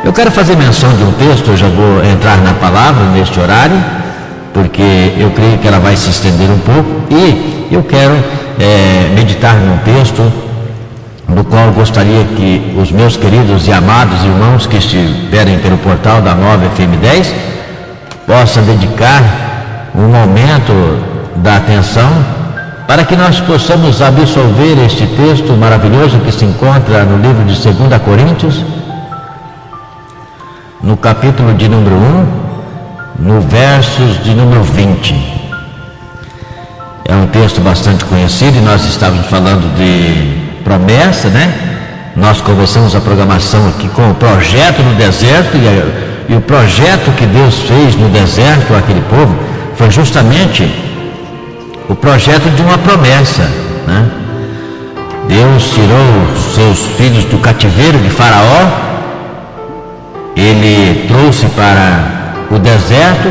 Eu quero fazer menção de um texto, eu já vou entrar na palavra neste horário, porque eu creio que ela vai se estender um pouco, e eu quero meditar num texto no qual eu gostaria que os meus queridos e amados irmãos que estiverem pelo portal da Nova FM 10 possam dedicar um momento da atenção para que nós possamos absorver este texto maravilhoso que se encontra no livro de 2 Coríntios, no capítulo de número 1, no versos de número 20. É um texto bastante conhecido e nós estávamos falando de promessa, né? Nós começamos a programação aqui com o projeto no deserto, e o projeto que Deus fez no deserto àquele povo foi justamente o projeto de uma promessa, né? Deus tirou os seus filhos do cativeiro de Faraó, ele trouxe para o deserto,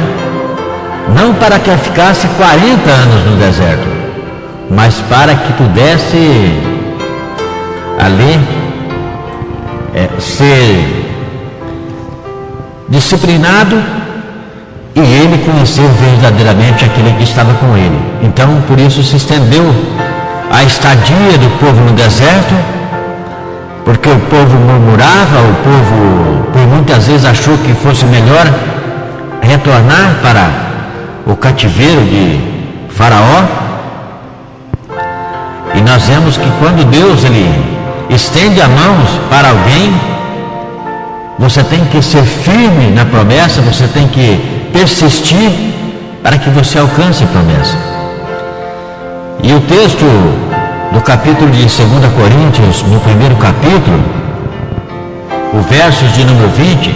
não para que ficasse 40 anos no deserto, mas para que pudesse ali ser disciplinado e ele conhecer verdadeiramente aquele que estava com ele. Então, por isso se estendeu a estadia do povo no deserto, porque o povo murmurava, o povo por muitas vezes achou que fosse melhor retornar para o cativeiro de Faraó. E nós vemos que quando Deus ele estende as mãos para alguém, você tem que ser firme na promessa, você tem que persistir para que você alcance a promessa. E o texto do capítulo de 2 Coríntios, no primeiro capítulo, o versos de número 20,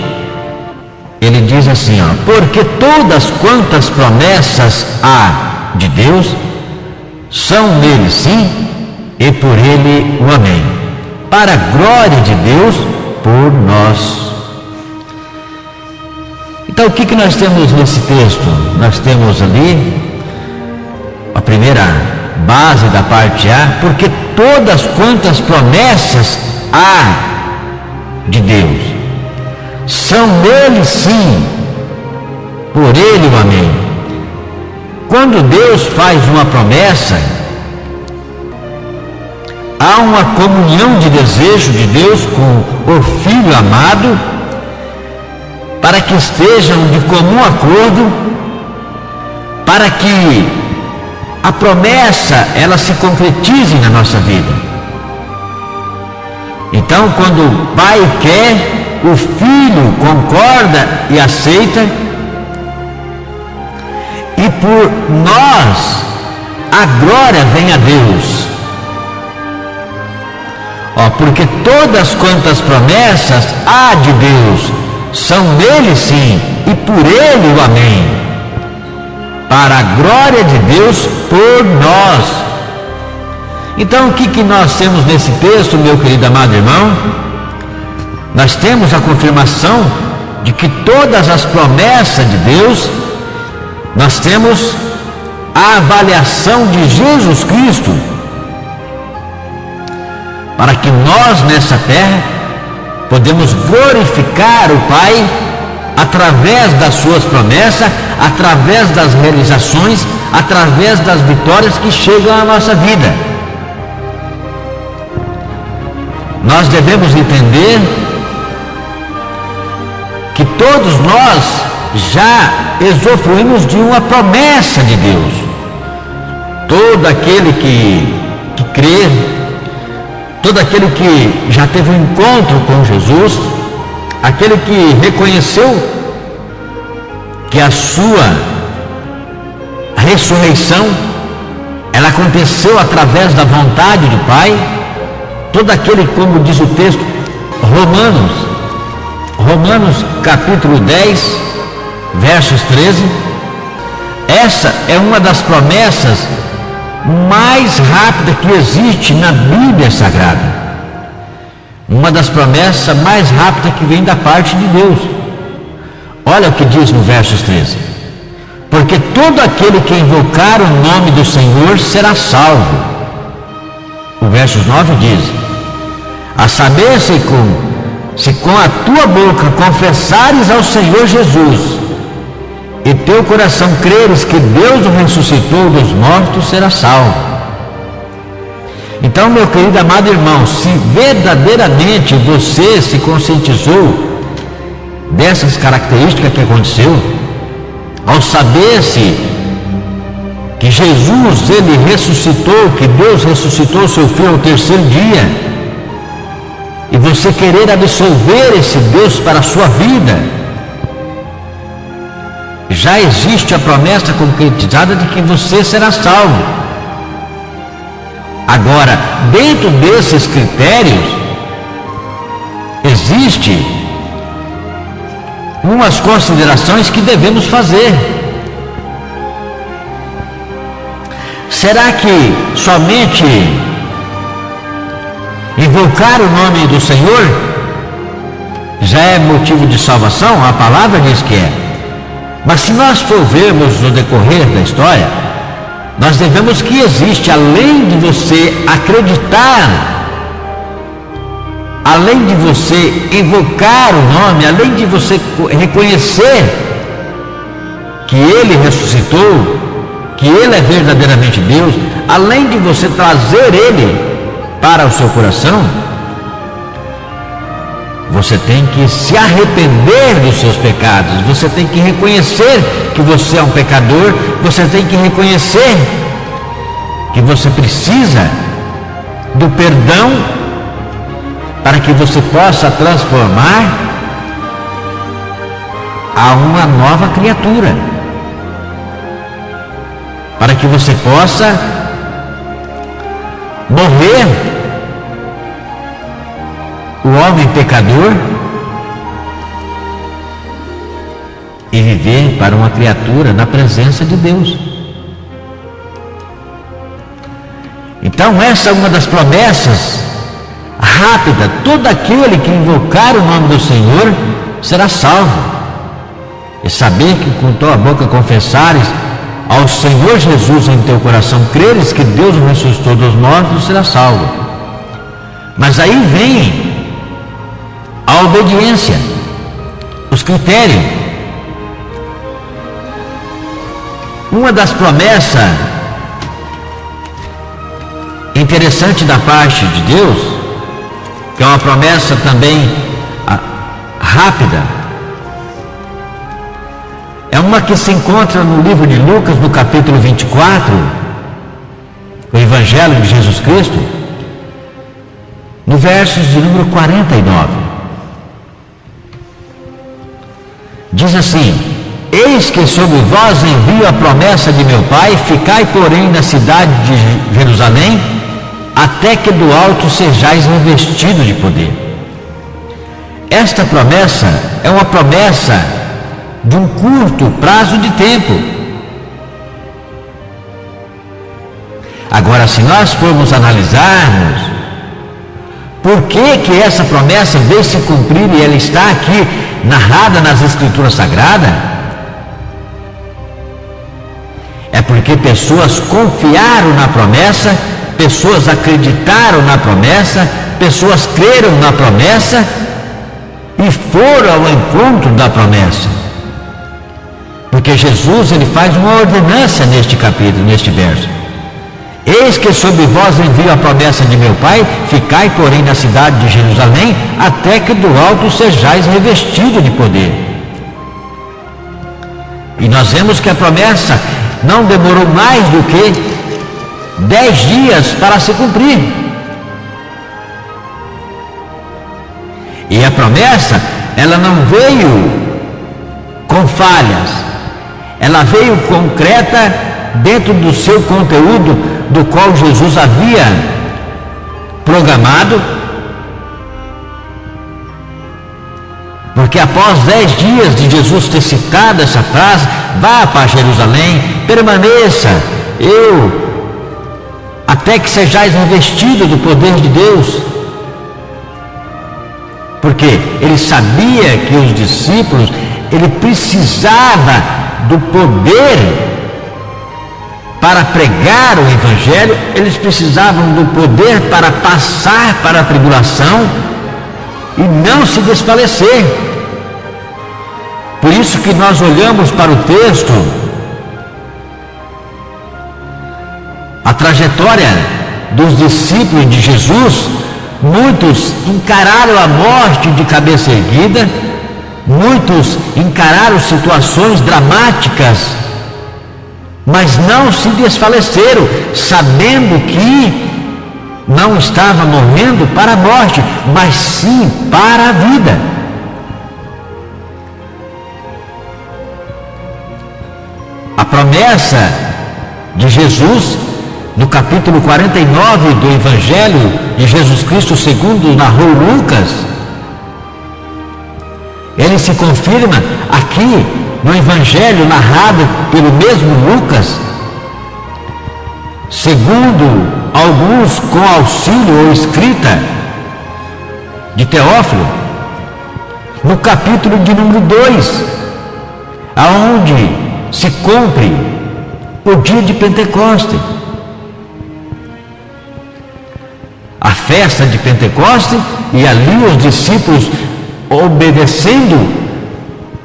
ele diz assim, porque todas quantas promessas há de Deus, são nele sim, e por ele o amém, para a glória de Deus por nós. Então, o que nós temos nesse texto? Nós temos ali a primeira base da parte A, porque todas quantas promessas há de Deus, são nele sim, por ele o amém. Quando Deus faz uma promessa, há uma comunhão de desejo de Deus com o Filho amado, para que estejam de comum acordo, para que a promessa ela se concretize na nossa vida. Então, quando o Pai quer, o Filho concorda e aceita, e por nós a glória vem a Deus. Porque todas quantas promessas há de Deus, são nele sim, e por ele o amém, para a glória de Deus por nós. Então, o que nós temos nesse texto, meu querido amado irmão? Nós temos a confirmação de que todas as promessas de Deus, nós temos a avaliação de Jesus Cristo, para que nós nessa terra podemos glorificar o Pai através das suas promessas, através das realizações, através das vitórias que chegam à nossa vida. Nós devemos entender que todos nós já usufruímos de uma promessa de Deus. Todo aquele que crê, todo aquele que já teve um encontro com Jesus, aquele que reconheceu que a sua ressurreição, ela aconteceu através da vontade do Pai, todo aquele, como diz o texto, Romanos capítulo 10, versos 13, essa é uma das promessas mais rápida que existe na Bíblia Sagrada, uma das promessas mais rápidas que vem da parte de Deus. Olha o que diz no versos 13: porque todo aquele que invocar o nome do Senhor será salvo. O versos 9 diz: a saber-se com se com a tua boca confessares ao Senhor Jesus e teu coração creres que Deus o ressuscitou dos mortos, serás salvo. Então, meu querido amado irmão, se verdadeiramente você se conscientizou dessas características que aconteceu, ao saber-se que Jesus, ele ressuscitou, que Deus ressuscitou seu Filho ao terceiro dia, e você querer absolver esse Deus para a sua vida, já existe a promessa concretizada de que você será salvo. Agora, dentro desses critérios, existe umas considerações que devemos fazer. Será que somente invocar o nome do Senhor já é motivo de salvação? A palavra diz que é. Mas se nós for vermos no decorrer da história, nós devemos que existe, além de você acreditar, além de você invocar o nome, além de você reconhecer que Ele ressuscitou, que Ele é verdadeiramente Deus, além de você trazer Ele para o seu coração, você tem que se arrepender dos seus pecados, você tem que reconhecer que você é um pecador, você tem que reconhecer que você precisa do perdão para que você possa transformar a uma nova criatura, para que você possa morrer o homem pecador e viver para uma criatura na presença de Deus. Então essa é uma das promessas rápida: todo aquele que invocar o nome do Senhor será salvo. E saber que com tua boca confessares ao Senhor Jesus em teu coração, creres que Deus o ressuscitou dos mortos, será salvo. Mas aí vem a obediência, os critérios. Uma das promessas interessante da parte de Deus, que é uma promessa também rápida, é uma que se encontra no livro de Lucas, no capítulo 24, o Evangelho de Jesus Cristo, no versos de número 49. Diz assim: eis que sobre vós envio a promessa de meu Pai, ficai porém na cidade de Jerusalém, até que do alto sejais revestidos de poder. Esta promessa é uma promessa de um curto prazo de tempo. Agora, se nós formos analisarmos por que essa promessa veio se cumprir e ela está aqui narrada nas Escrituras Sagradas, é porque pessoas confiaram na promessa, pessoas acreditaram na promessa, pessoas creram na promessa e foram ao encontro da promessa. Porque Jesus, ele faz uma ordenança neste capítulo, neste verso: eis que sobre vós envio a promessa de meu Pai, ficai porém na cidade de Jerusalém, até que do alto sejais revestidos de poder. E nós vemos que a promessa não demorou mais do que 10 dias para se cumprir. E a promessa, ela não veio com falhas, ela veio concreta dentro do seu conteúdo, do qual Jesus havia programado. Porque após 10 dias de Jesus ter citado essa frase: vá para Jerusalém, permaneça, até que sejais revestidos do poder de Deus. Porque ele sabia que os discípulos, ele precisava do poder para pregar o Evangelho, eles precisavam do poder para passar para a tribulação, e não se desfalecer. Por isso que nós olhamos para o texto, a trajetória dos discípulos de Jesus. Muitos encararam a morte de cabeça erguida, muitos encararam situações dramáticas, mas não se desfaleceram, sabendo que não estava morrendo para a morte, mas sim para a vida. A promessa de Jesus, no capítulo 49 do Evangelho de Jesus Cristo segundo narrou Lucas, ele se confirma aqui no Evangelho narrado pelo mesmo Lucas, segundo alguns com auxílio ou escrita de Teófilo, no capítulo de número 2, aonde se cumpre o dia de Pentecostes. A festa de Pentecostes, e ali os discípulos, obedecendo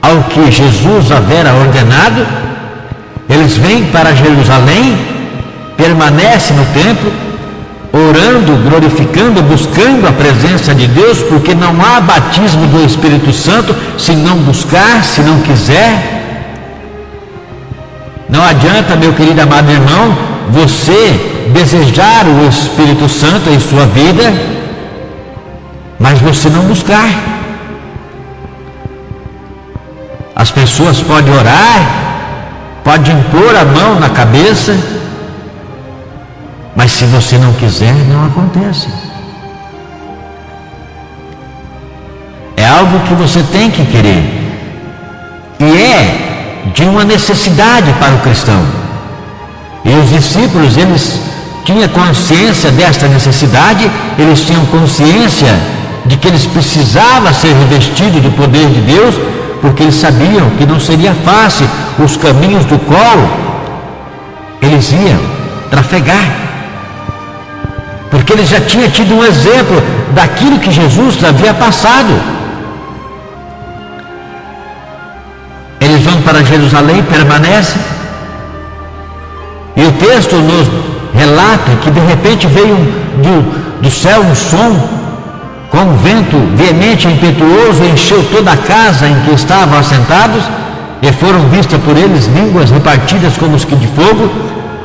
ao que Jesus havera ordenado, eles vêm para Jerusalém, permanecem no templo, orando, glorificando, buscando a presença de Deus, porque não há batismo do Espírito Santo se não buscar, se não quiser. Não adianta, meu querido amado irmão, você desejar o Espírito Santo em sua vida, mas você não buscar. As pessoas podem orar, podem impor a mão na cabeça, mas se você não quiser, não acontece. É algo que você tem que querer, e é de uma necessidade para o cristão. E os discípulos, eles tinham consciência desta necessidade, eles tinham consciência de que eles precisavam ser revestidos do poder de Deus, porque eles sabiam que não seria fácil os caminhos do qual eles iam trafegar, porque eles já tinham tido um exemplo daquilo que Jesus havia passado. Eles vão para Jerusalém, permanecem, e o texto nos relata que de repente veio do céu um som, com um vento veemente e impetuoso, encheu toda a casa em que estavam assentados, e foram vistas por eles línguas repartidas como os que de fogo,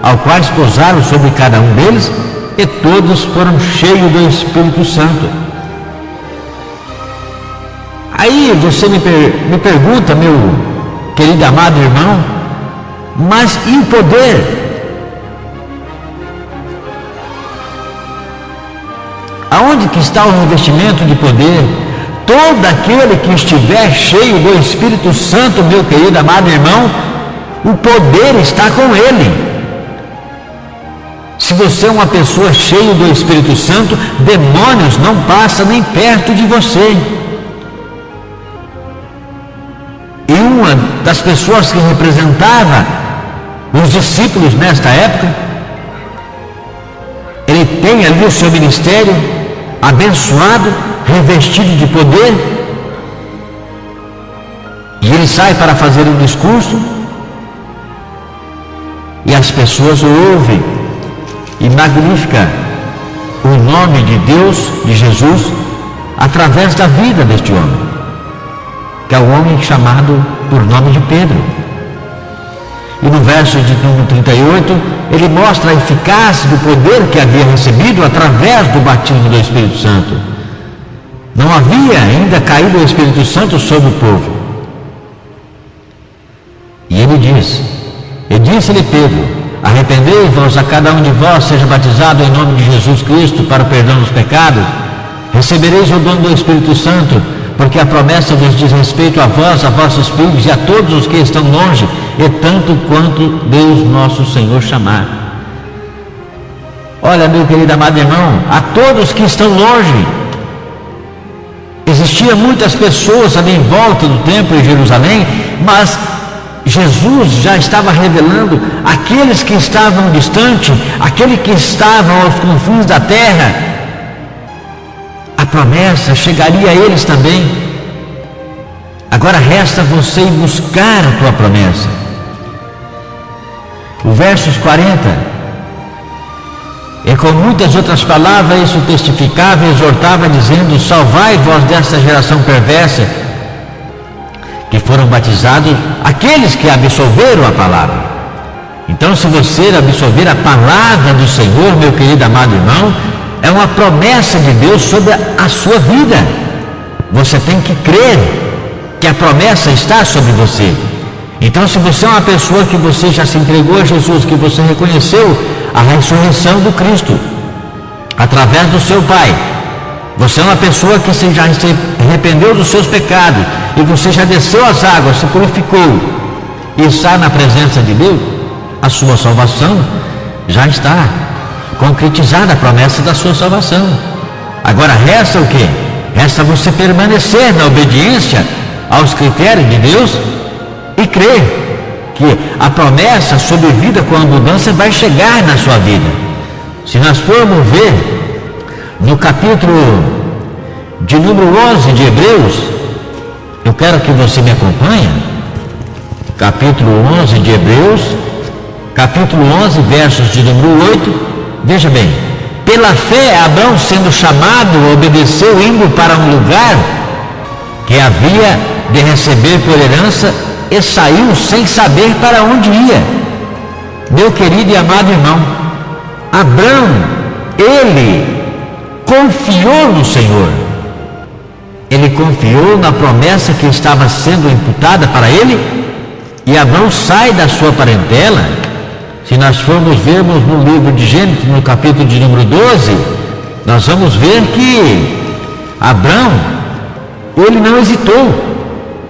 ao quais pousaram sobre cada um deles, e todos foram cheios do Espírito Santo. Aí você me pergunta, meu querido amado irmão, mas e o poder? Aonde que está o revestimento de poder? Todo aquele que estiver cheio do Espírito Santo, meu querido amado irmão, o poder está com ele. Se você é uma pessoa cheia do Espírito Santo, demônios não passam nem perto de você. E uma das pessoas que representava os discípulos nesta época, ele tem ali o seu ministério abençoado, revestido de poder, e ele sai para fazer um discurso, e as pessoas o ouvem e magnificam o nome de Deus, de Jesus, através da vida deste homem, que é o homem chamado por nome de Pedro. E no verso de número 38, ele mostra a eficácia do poder que havia recebido através do batismo do Espírito Santo. Não havia ainda caído o Espírito Santo sobre o povo. E ele disse-lhe Pedro: arrependei-vos, a cada um de vós seja batizado em nome de Jesus Cristo para o perdão dos pecados, recebereis o dom do Espírito Santo, porque a promessa vos diz respeito a vós, a vossos filhos e a todos os que estão longe, e tanto quanto Deus nosso Senhor chamar. Olha, meu querido amado irmão, a todos que estão longe. Existiam muitas pessoas ali em volta do templo em Jerusalém, mas Jesus já estava revelando aqueles que estavam distantes, aqueles que estavam aos confins da terra, a a promessa chegaria a eles também. Agora resta você ir buscar a tua promessa. O versos 40, e com muitas outras palavras isso testificava e exortava, dizendo: salvai vós desta geração perversa, que foram batizados aqueles que absolveram a palavra. Então, se você absolver a palavra do Senhor, meu querido amado irmão, é uma promessa de Deus sobre a sua vida. Você tem que crer que a promessa está sobre você. Então, se você é uma pessoa que você já se entregou a Jesus, que você reconheceu a ressurreição do Cristo através do seu Pai, você é uma pessoa que você já se arrependeu dos seus pecados e você já desceu as águas, se purificou e está na presença de Deus, a sua salvação já está concretizada, a promessa da sua salvação. Agora resta o quê? Resta você permanecer na obediência aos critérios de Deus e crer que a promessa sobre vida com abundância vai chegar na sua vida. Se nós formos ver no capítulo de número 11 de Hebreus, eu quero que você me acompanhe, capítulo 11 de Hebreus, capítulo 11, versos de número 8, veja bem: pela fé, Abraão, sendo chamado, obedeceu, indo para um lugar que havia de receber por herança, e saiu sem saber para onde ia. Meu querido e amado irmão, Abraão, ele confiou no Senhor, ele confiou na promessa que estava sendo imputada para ele, e Abraão sai da sua parentela. Se nós formos vermos no livro de Gênesis, no capítulo de número 12, nós vamos ver que Abraão, ele não hesitou,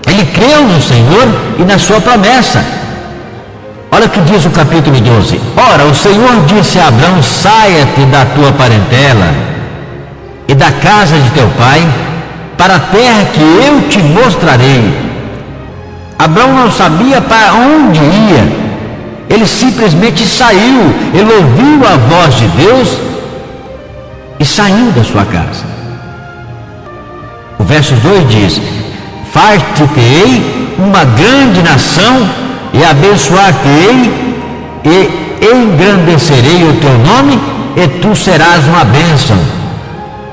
ele creu no Senhor e na sua promessa. Olha o que diz o capítulo 12: ora, o Senhor disse a Abraão: saia-te da tua parentela e da casa de teu pai, para a terra que eu te mostrarei. Abraão não sabia para onde ia, ele simplesmente saiu, ele ouviu a voz de Deus e saiu da sua casa. O verso 2 diz: far-te-ei uma grande nação, e abençoar-te-ei, e engrandecerei o teu nome, e tu serás uma bênção.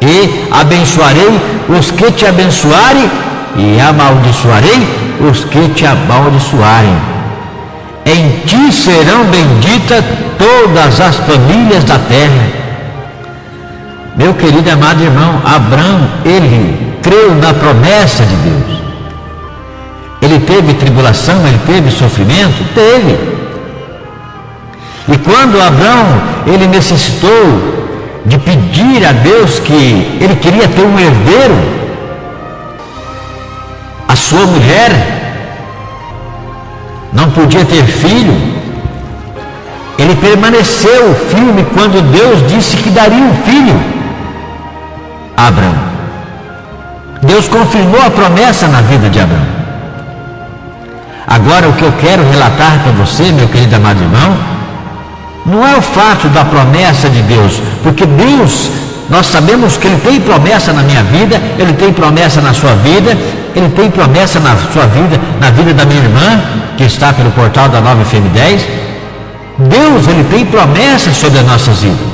E abençoarei os que te abençoarem, e amaldiçoarei os que te amaldiçoarem. Em ti serão benditas todas as famílias da terra. Meu querido e amado irmão, Abraão, ele creu na promessa de Deus. Ele teve tribulação, ele teve sofrimento? Teve. E quando Abraão, ele necessitou de pedir a Deus que ele queria ter um herdeiro, a sua mulher não podia ter filho, ele permaneceu firme quando Deus disse que daria um filho a Abraão. Deus confirmou a promessa na vida de Abraão. Agora, o que eu quero relatar para você, meu querido amado irmão, não é o fato da promessa de Deus, porque Deus, nós sabemos que Ele tem promessa na minha vida, Ele tem promessa na sua vida, Ele tem promessa na sua vida, na vida da minha irmã, que está pelo portal da Nova FM 10. Deus, Ele tem promessa sobre as nossas vidas.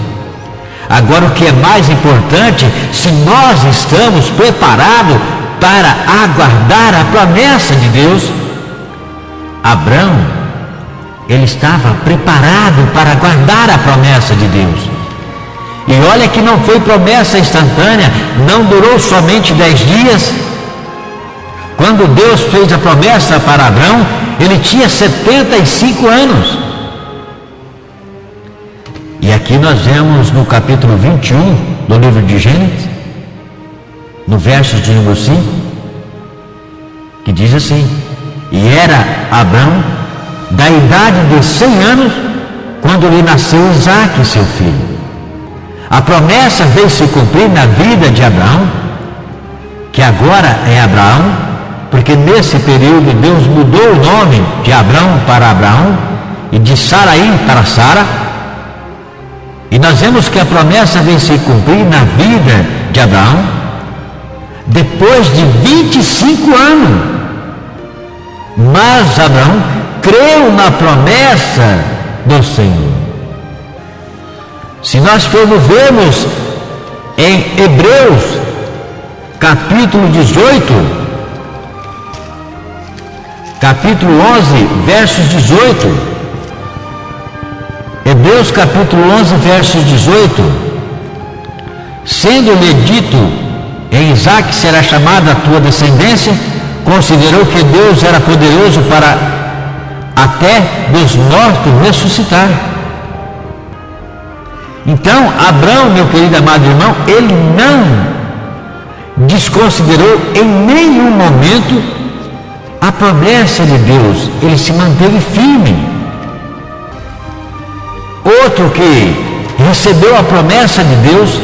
Agora, o que é mais importante, se nós estamos preparados para aguardar a promessa de Deus. Abraão, ele estava preparado para aguardar a promessa de Deus. E olha que não foi promessa instantânea, não durou somente 10 dias. Quando Deus fez a promessa para Abraão, ele tinha 75 anos. E aqui nós vemos no capítulo 21 do livro de Gênesis, no verso de número 5, que diz assim: e era Abraão da idade de 100 anos, quando lhe nasceu Isaque, seu filho. A promessa veio se cumprir na vida de Abraão, que agora é Abraão, porque nesse período Deus mudou o nome de Abraão para Abraão e de Saraí para Sara. E nós vemos que a promessa veio se cumprir na vida de Abraão, depois de 25 anos. Mas Abraão creu na promessa do Senhor. Se nós formos vermos em Hebreus, capítulo 18, capítulo 11, versos 18, Hebreus capítulo 11, versos 18, sendo-lhe dito, em Isaque será chamada a tua descendência, considerou que Deus era poderoso para até dos mortos ressuscitar. Então, Abraão, meu querido amado irmão, ele não desconsiderou em nenhum momento a promessa de Deus, ele se manteve firme. Outro que recebeu a promessa de Deus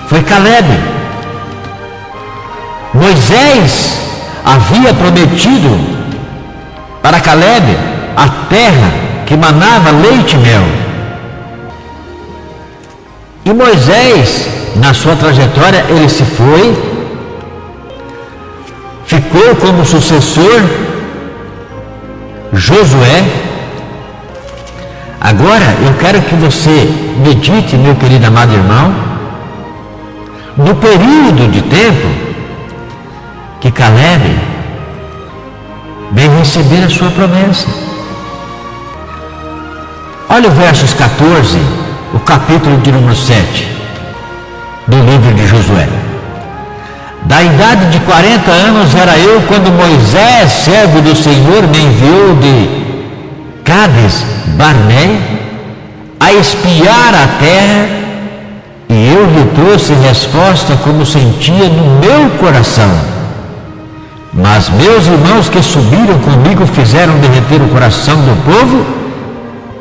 foi Caleb. Moisés havia prometido para Caleb a terra que manava leite e mel. E Moisés, na sua trajetória, ele se foi, ficou como sucessor Josué. Agora eu quero que você medite, meu querido amado irmão, no período de tempo que Caleb veio receber a sua promessa. Olha o versos 14, o capítulo de número 7 do livro de Josué. Da idade de 40 anos era eu quando Moisés, servo do Senhor, me enviou de Cades Barnea a espiar a terra, e eu lhe trouxe resposta como sentia no meu coração. Mas meus irmãos que subiram comigo fizeram derreter o coração do povo.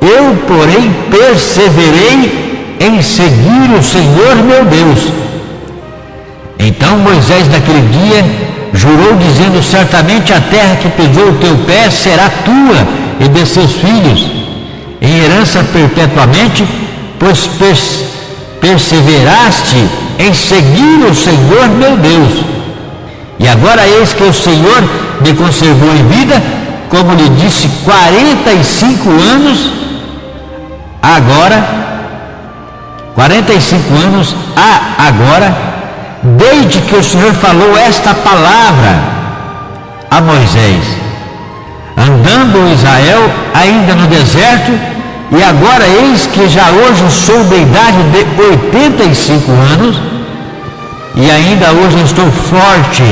Eu, porém, perseverei em seguir o Senhor meu Deus. Então Moisés naquele dia jurou, dizendo: certamente a terra que pisou o teu pé será tua e de seus filhos, em herança perpetuamente, pois perseveraste em seguir o Senhor meu Deus. E agora eis que o Senhor me conservou em vida, como lhe disse, 45 anos, agora, 45 anos, agora, desde que o Senhor falou esta palavra a Moisés, andando Israel ainda no deserto, e agora eis que já hoje sou da idade de 85 anos, e ainda hoje estou forte,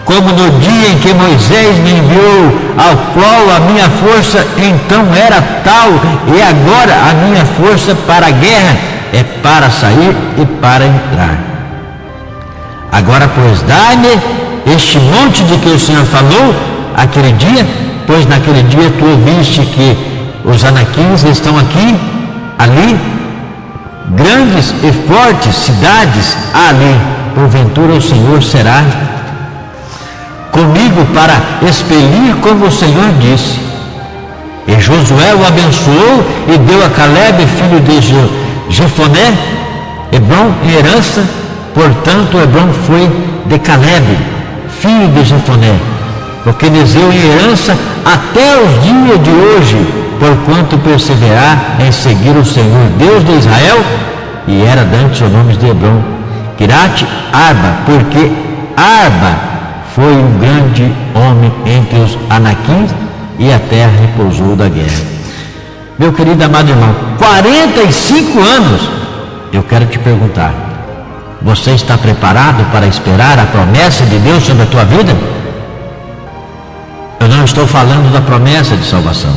como no dia em que Moisés me enviou, ao qual a minha força então era tal, e agora a minha força para a guerra é para sair e para entrar. Agora, pois, dá-me este monte de que o Senhor falou aquele dia, pois naquele dia tu ouviste que os anaquins estão aqui, ali, grandes e fortes cidades ali. Porventura o Senhor será comigo para expelir, como o Senhor disse. E Josué o abençoou e deu a Caleb, filho de Jefoné, Hebrom em herança. Portanto, Hebrom foi de Caleb, filho de Jefoné, porque lhes deu em herança até os dias de hoje, porquanto perseverar em seguir o Senhor Deus de Israel. E era dantes o nome de Hebrom Quirate Arba, porque Arba foi um grande homem entre os anaquins, e a terra repousou da guerra. Meu querido amado irmão, 45 anos, eu quero te perguntar, você está preparado para esperar a promessa de Deus sobre a tua vida? Eu não estou falando da promessa de salvação.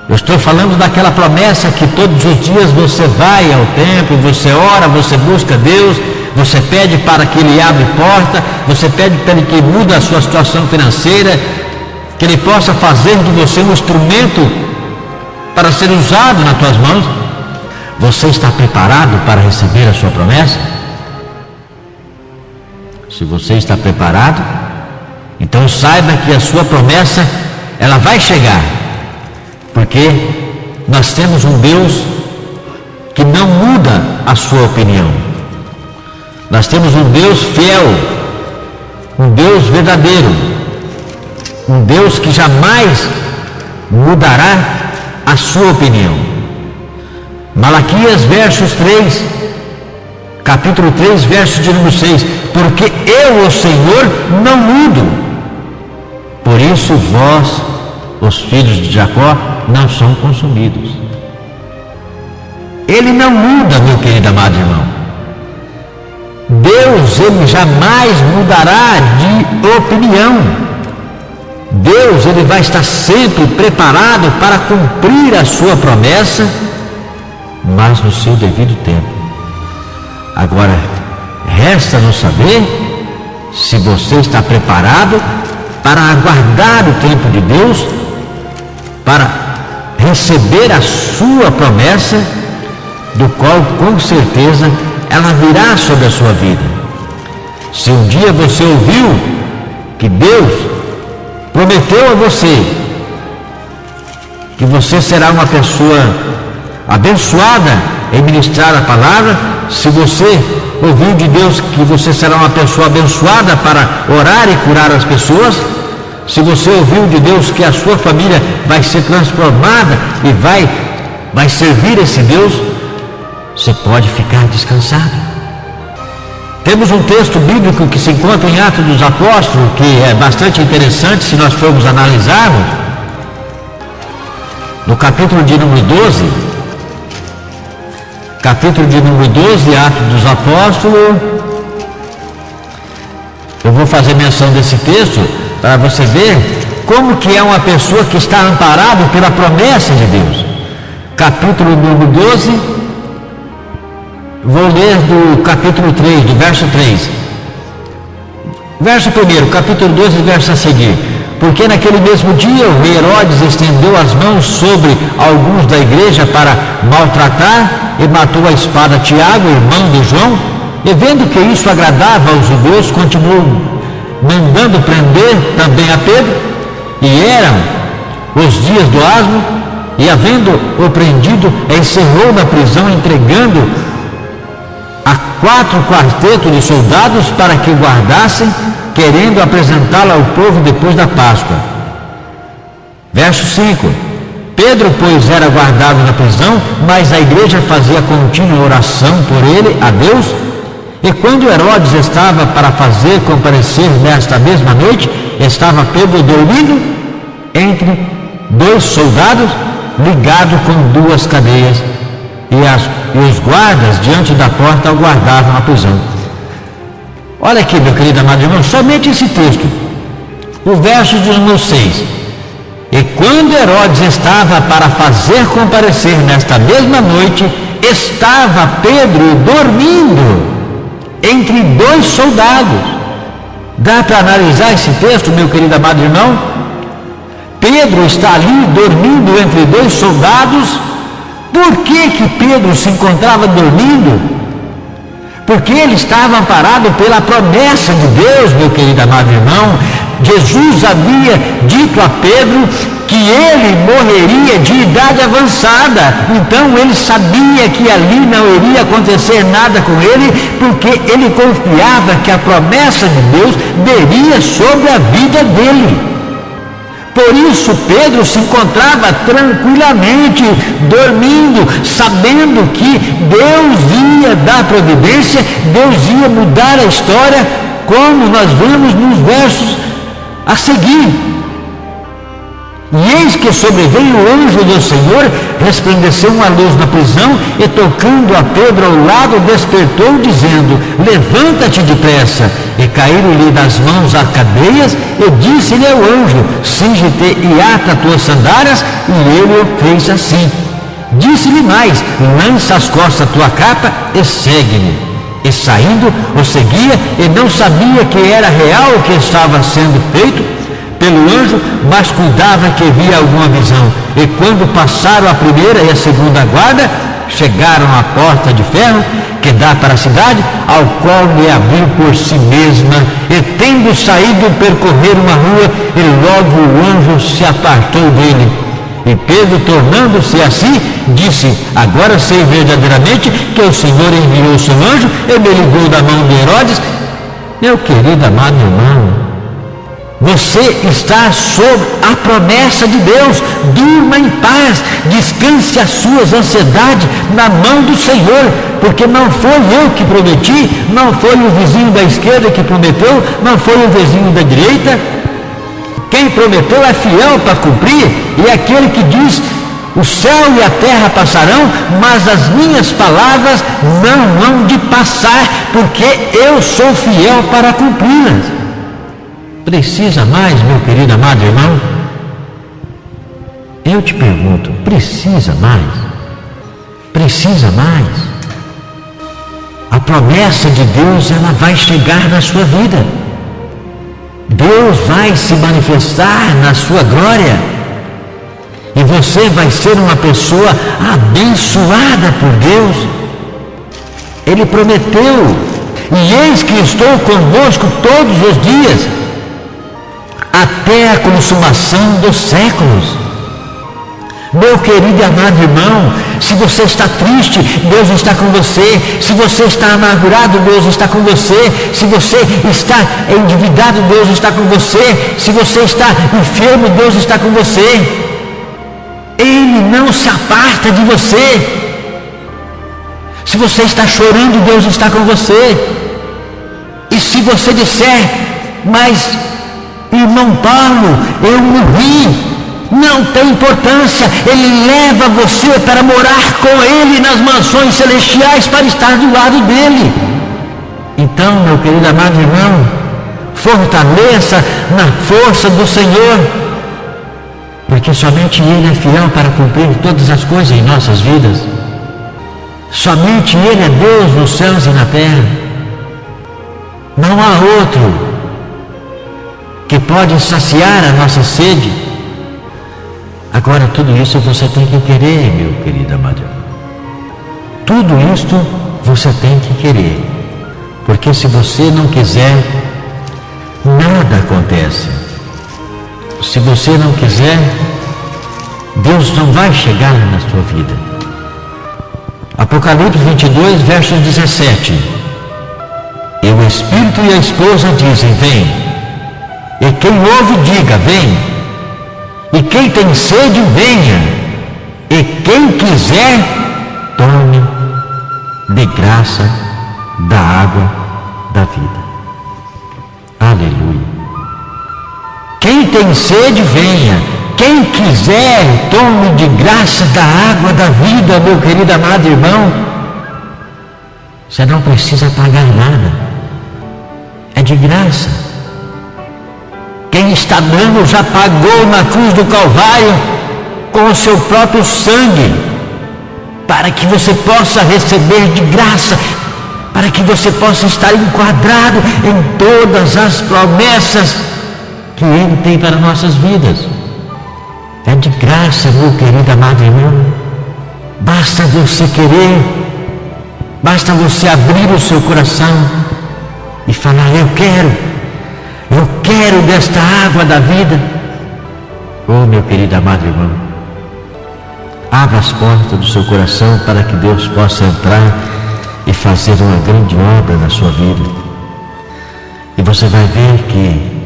Eu estou falando daquela promessa que todos os dias você vai ao templo, você ora, você busca Deus, você pede para que Ele abra porta, você pede para que Ele mude a sua situação financeira, que Ele possa fazer de você um instrumento para ser usado nas tuas mãos. Você está preparado para receber a sua promessa? Se você está preparado, então saiba que a sua promessa, ela vai chegar, porque nós temos um Deus que não muda a sua opinião. Nós temos um Deus fiel, um Deus verdadeiro, um Deus que jamais mudará a sua opinião. Malaquias capítulo 3, verso de número 6: porque eu, o Senhor, não mudo, por isso vós, os filhos de Jacó, não são consumidos. Ele não muda, meu querido amado irmão. Deus, ele jamais mudará de opinião. Deus, ele vai estar sempre preparado para cumprir a sua promessa, mas no seu devido tempo. Agora, resta-nos saber se você está preparado para aguardar o tempo de Deus, para receber a sua promessa, do qual com certeza ela virá sobre a sua vida. Se um dia você ouviu que Deus prometeu a você que você será uma pessoa abençoada em ministrar a palavra, se você ouviu de Deus que você será uma pessoa abençoada para orar e curar as pessoas, se você ouviu de Deus que a sua família vai ser transformada e vai servir esse Deus, você pode ficar descansado. Temos um texto bíblico que se encontra em Atos dos Apóstolos, que é bastante interessante se nós formos analisarmos. No capítulo de número 12, Atos dos Apóstolos, eu vou fazer menção desse texto para você ver como que é uma pessoa que está amparada pela promessa de Deus. Capítulo número 12, vou ler do capítulo 3, do verso 3. Verso 1, capítulo 12, verso a seguir: porque naquele mesmo dia o rei Herodes estendeu as mãos sobre alguns da igreja para maltratar, e matou a espada Tiago, irmão de João, e vendo que isso agradava aos judeus, continuou mandando prender também a Pedro. E eram os dias do asmo, e havendo-o prendido, encerrou na prisão, entregando a 4 quartetos de soldados para que o guardassem, querendo apresentá-lo ao povo depois da Páscoa. Verso 5: Pedro, pois, era guardado na prisão, mas a igreja fazia contínua oração por ele a Deus. E quando Herodes estava para fazer comparecer nesta mesma noite, estava Pedro dormindo entre 2 soldados, ligado com 2 cadeias, e os guardas diante da porta o guardavam na prisão. Olha aqui, meu querido amado irmão, somente esse texto, o verso de número 6: e quando Herodes estava para fazer comparecer nesta mesma noite, estava Pedro dormindo entre 2 soldados. Dá para analisar esse texto, meu querido amado irmão? Pedro está ali dormindo entre 2 soldados. Por que Pedro se encontrava dormindo? Porque ele estava amparado pela promessa de Deus, meu querido amado irmão. Jesus havia dito a Pedro que ele morreria de idade avançada. Então ele sabia que ali não iria acontecer nada com ele, porque ele confiava que a promessa de Deus viria sobre a vida dele. Por isso Pedro se encontrava tranquilamente dormindo, sabendo que Deus ia dar providência, Deus ia mudar a história, como nós vemos nos versos a seguir. E eis que sobreveio o anjo do Senhor, resplandeceu uma luz na prisão, e tocando a Pedro ao lado, despertou, dizendo: levanta-te depressa. E caíram-lhe das mãos as cadeias, e disse-lhe ao anjo: cinge-te e ata tuas sandálias. E ele o fez assim. Disse-lhe mais: lança às costas a tua capa e segue-me. E saindo, o seguia, e não sabia que era real o que estava sendo feito pelo anjo, mas cuidava que via alguma visão. E quando passaram a primeira e a segunda guarda, chegaram à porta de ferro que dá para a cidade, ao qual lhe abriu por si mesma, e tendo saído percorrer uma rua, e logo o anjo se apartou dele. E Pedro, tornando-se assim, disse: agora sei verdadeiramente que o Senhor enviou o seu anjo e me livrou da mão de Herodes. Meu querido amado irmão, você está sob a promessa de Deus. Durma em paz, descanse as suas ansiedades na mão do Senhor, porque não foi eu que prometi, não foi o vizinho da esquerda que prometeu, não foi o vizinho da direita. Quem prometeu é fiel para cumprir, e é aquele que diz: o céu e a terra passarão, mas as minhas palavras não hão de passar, porque eu sou fiel para cumpri-las. Precisa mais, meu querido amado irmão? Eu te pergunto, precisa mais? Precisa mais? A promessa de Deus, ela vai chegar na sua vida. Deus vai se manifestar na sua glória. E você vai ser uma pessoa abençoada por Deus. Ele prometeu: e eis que estou convosco todos os dias, até a consumação dos séculos. Meu querido e amado irmão, se você está triste, Deus está com você. Se você está amargurado, Deus está com você. Se você está endividado, Deus está com você. Se você está enfermo, Deus está com você. Ele não se aparta de você. Se você está chorando, Deus está com você. E se você disser: mas irmão Paulo, eu morri, não tem importância, Ele leva você para morar com Ele nas mansões celestiais, para estar do lado dEle. Então, meu querido amado irmão, fortaleça na força do Senhor, porque somente Ele é fiel para cumprir todas as coisas em nossas vidas. Somente Ele é Deus nos céus e na terra. Não há outro que pode saciar a nossa sede. Agora, tudo isso você tem que querer, meu querido amado. Tudo isto você tem que querer, porque se você não quiser, nada acontece. Se você não quiser, Deus não vai chegar na sua vida. Apocalipse 22, verso 17. E o Espírito e a esposa dizem: vem. E quem ouve, diga: vem. E quem tem sede, venha. E quem quiser, tome de graça da água da vida. Aleluia. Quem tem sede, venha. Quem quiser, tome de graça da água da vida, meu querido amado irmão. Você não precisa pagar nada. É de graça. Quem está dando já pagou na cruz do Calvário com o seu próprio sangue, para que você possa receber de graça, para que você possa estar enquadrado em todas as promessas que Ele tem para nossas vidas. É de graça, meu querido amado irmão. Basta você querer, basta você abrir o seu coração e falar: eu quero desta água da vida. Oh, meu querido amado irmão, abra as portas do seu coração para que Deus possa entrar e fazer uma grande obra na sua vida. E você vai ver que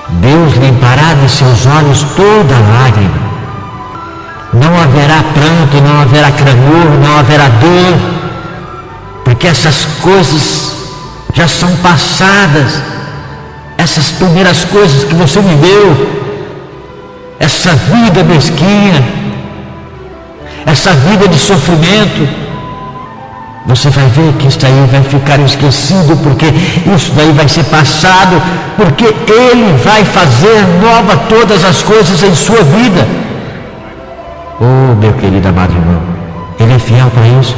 Deus limpará de seus olhos toda lágrima. Não haverá pranto, não haverá clamor, não haverá dor, porque essas coisas já são passadas. Essas primeiras coisas que você viveu, essa vida mesquinha, essa vida de sofrimento, você vai ver que isso aí vai ficar esquecido, porque isso daí vai ser passado, porque Ele vai fazer nova todas as coisas em sua vida. Oh, meu querido amado irmão, Ele é fiel para isso.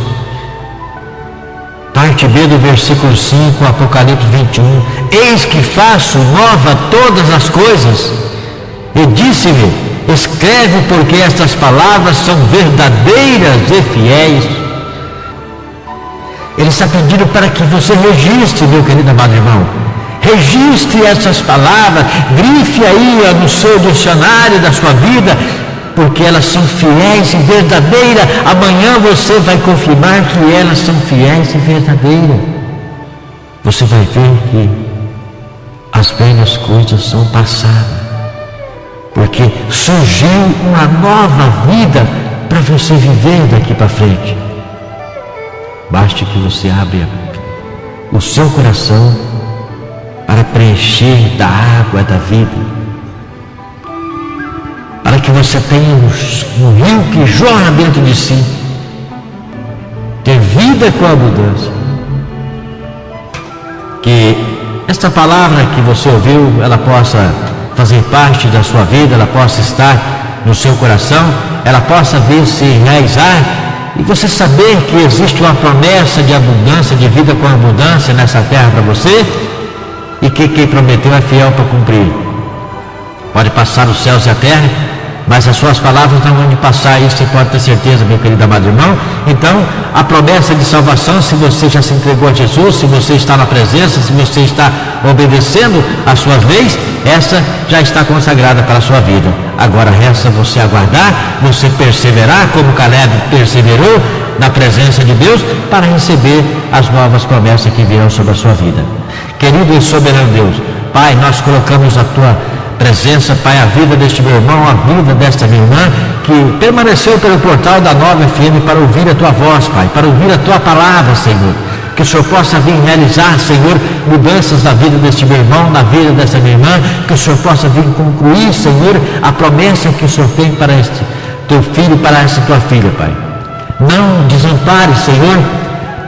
Parte B do versículo 5, Apocalipse 21. Eis que faço nova todas as coisas. E disse-me: escreve, porque estas palavras são verdadeiras e fiéis. Ele está pedindo para que você registre, meu querido amado irmão. Registre essas palavras, grife aí no seu dicionário da sua vida, porque elas são fiéis e verdadeiras. Amanhã você vai confirmar que elas são fiéis e verdadeiras. Você vai ver que as velhas coisas são passadas, porque surgiu uma nova vida para você viver daqui para frente. Baste que você abra o seu coração para preencher da água da vida, para que você tenha um rio que jorra dentro de si, ter vida com abundância. Que esta palavra que você ouviu, ela possa fazer parte da sua vida, ela possa estar no seu coração, ela possa vir se realizar, e você saber que existe uma promessa de abundância, de vida com abundância nessa terra para você, e que quem prometeu é fiel para cumprir. Pode passar os céus e a terra, mas as suas palavras não vão de passar, isso você pode ter certeza, meu querido amado irmão. Então, a promessa de salvação, se você já se entregou a Jesus, se você está na presença, se você está obedecendo às suas leis, essa já está consagrada para a sua vida. Agora resta você aguardar, você perseverar, como Caleb perseverou na presença de Deus, para receber as novas promessas que virão sobre a sua vida. Querido e soberano Deus, Pai, nós colocamos a Tua presença, Pai, a vida deste meu irmão, a vida desta minha irmã, que permaneceu pelo portal da Nova FM para ouvir a Tua voz, Pai, para ouvir a Tua palavra, Senhor. Que o Senhor possa vir realizar, Senhor, mudanças na vida deste meu irmão, na vida desta minha irmã, que o Senhor possa vir concluir, Senhor, a promessa que o Senhor tem para este Teu filho, para esta Tua filha, Pai. Não desampare, Senhor,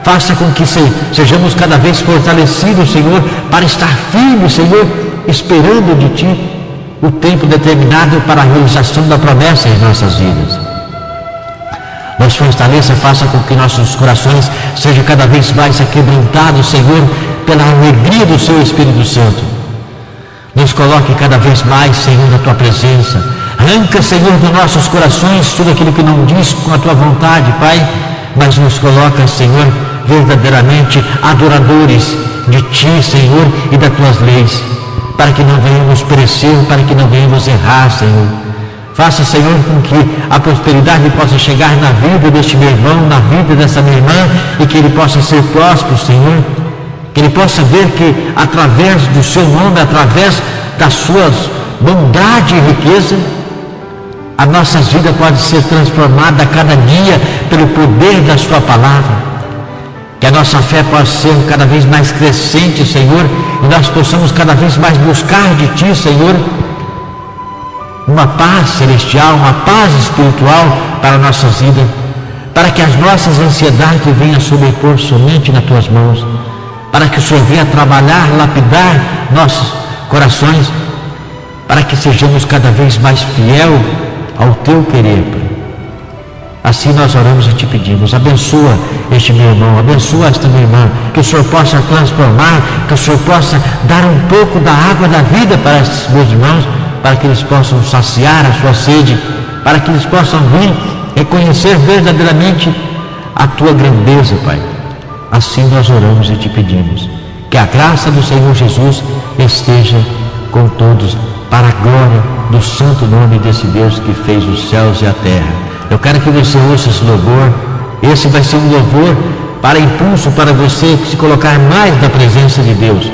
faça com que sejamos cada vez fortalecidos, Senhor, para estar firmes, Senhor, esperando de Ti o tempo determinado para a realização da promessa em nossas vidas. Nos fortaleça, faça com que nossos corações sejam cada vez mais aquebrantados, Senhor, pela alegria do Seu Espírito Santo. Nos coloque cada vez mais, Senhor, na Tua presença. Arranca, Senhor, dos nossos corações tudo aquilo que não diz com a Tua vontade, Pai, mas nos coloca, Senhor, verdadeiramente adoradores de Ti, Senhor, e das Tuas leis, para que não venhamos perecer, para que não venhamos errar, Senhor. Faça, Senhor, com que a prosperidade possa chegar na vida deste meu irmão, na vida dessa minha irmã, e que ele possa ser próspero, Senhor. Que ele possa ver que através do Seu nome, através das Suas bondade e riqueza, a nossa vida pode ser transformada a cada dia pelo poder da Sua palavra. Que a nossa fé possa ser cada vez mais crescente, Senhor, e nós possamos cada vez mais buscar de Ti, Senhor, uma paz celestial, uma paz espiritual para a nossa vida, para que as nossas ansiedades venham a sobrepor somente nas Tuas mãos, para que o Senhor venha trabalhar, lapidar nossos corações, para que sejamos cada vez mais fiel ao Teu querer, Pai. Assim nós oramos e Te pedimos, abençoa este meu irmão, abençoa esta minha irmã, que o Senhor possa transformar, que o Senhor possa dar um pouco da água da vida para estes meus irmãos, para que eles possam saciar a sua sede, para que eles possam vir reconhecer verdadeiramente a Tua grandeza, Pai. Assim nós oramos e Te pedimos, que a graça do Senhor Jesus esteja com todos, para a glória do santo nome desse Deus que fez os céus e a terra. Eu quero que você ouça esse louvor. Esse vai ser um louvor para impulso, para você se colocar mais na presença de Deus,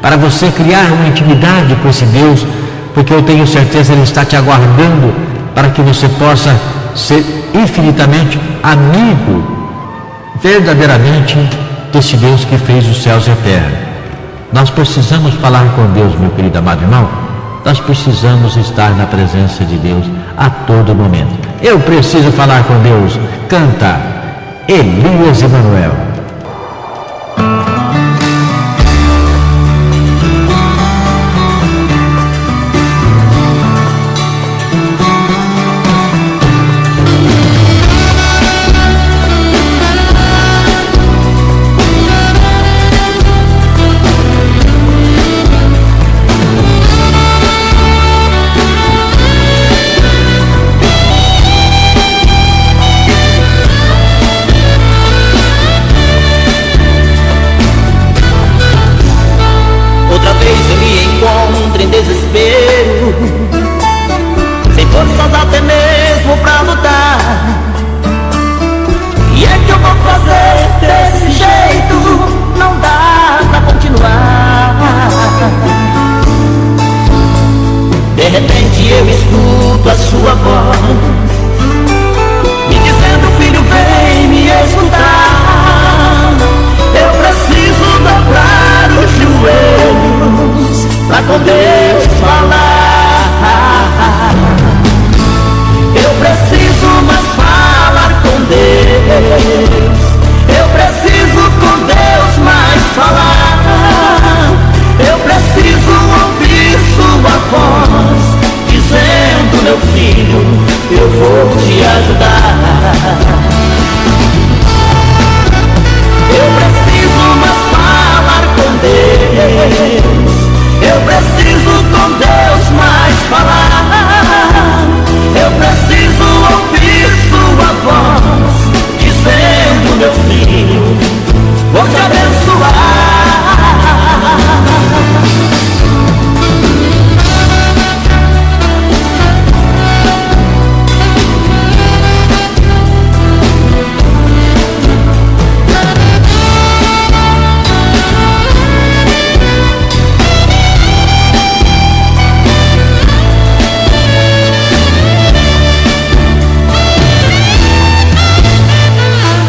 para você criar uma intimidade com esse Deus, porque eu tenho certeza Ele está te aguardando para que você possa ser infinitamente amigo, verdadeiramente, desse Deus que fez os céus e a terra. Nós precisamos falar com Deus, meu querido amado irmão. Nós precisamos estar na presença de Deus a todo momento. Eu preciso falar com Deus. Canta Elias Emanuel. sua voz, me dizendo: filho, vem me escutar. Eu preciso dobrar os joelhos pra com Deus falar. Eu preciso mais falar com Deus. Eu preciso com Deus mais falar. Eu preciso ouvir sua voz, dizendo: meu filho, eu vou te ajudar. Eu preciso mais falar com Deus. Eu preciso com Deus mais falar. Eu preciso ouvir sua voz, dizendo: meu filho, vou te abençoar.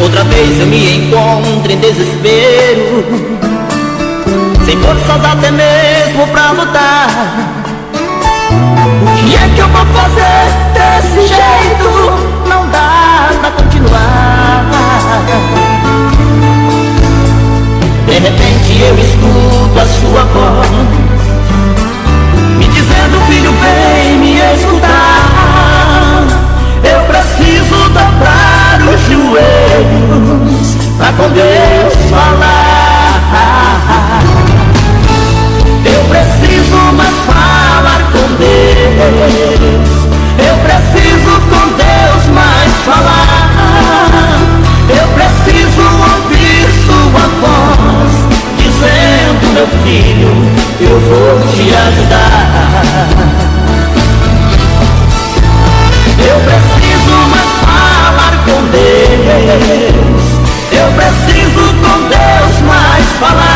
Outra vez eu me encontro em desespero, sem forças até mesmo pra lutar. O que é que eu vou fazer desse jeito? Não dá pra continuar. De repente eu escuto a sua voz, me dizendo: filho, vem me escutar. Eu preciso dobrar os joelhos pra com Deus falar. Eu preciso mais falar com Deus. Eu preciso com Deus mais falar. Eu preciso ouvir sua voz, dizendo: meu filho, eu vou te ajudar. Eu preciso mais falar com Deus. Eu preciso com Deus mais falar.